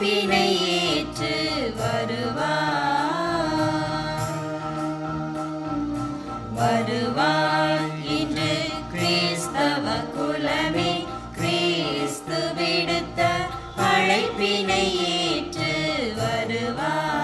அழைப்பினை ஏற்று வருவார் இன்று கிறிஸ்தவ குலமே, கிறிஸ்து விடுத்த அழைப்பினை ஏற்று வருவார்.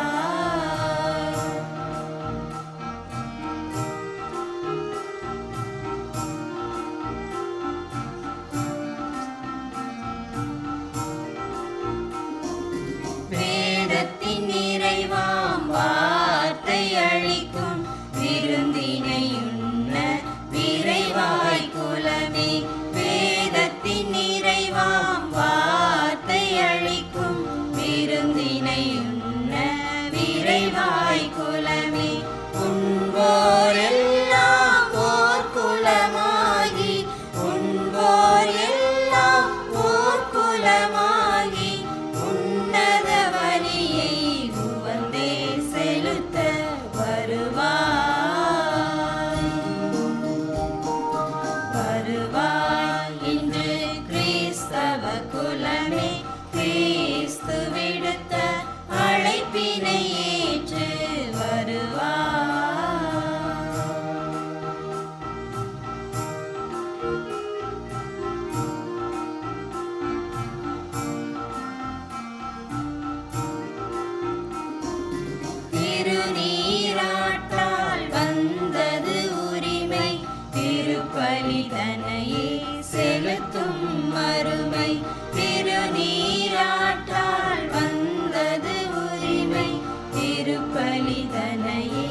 வேதத்தின் நிறைவாம் வார்த்தை அளிக்கும் விருந்தினையுண்ண விரைவாய் குலமே. வேதத்தின் நிறைவாம் வார்த்தை அளிக்கும் விருந்தினையுண்ண விரைவாய் குலமே. உண்போர் எல்லாம் ஓர் குலமாகி, உண்போர் எல்லாம் ஓர் குலமாகி, உன்னத வழியை உவந்தே செலுத்த வருவாய் இன்று கிறிஸ்தவ குலமே, கிறிஸ்து விடுத்த அழைப்பினை ஏற்று வருவார். திருநீராட்டால் வந்தது உரிமை, திருப்பலிதனையே செலுத்தும் மறுமை. திருநீராட்டால் வந்தது உரிமை, திருப்பலிதனையே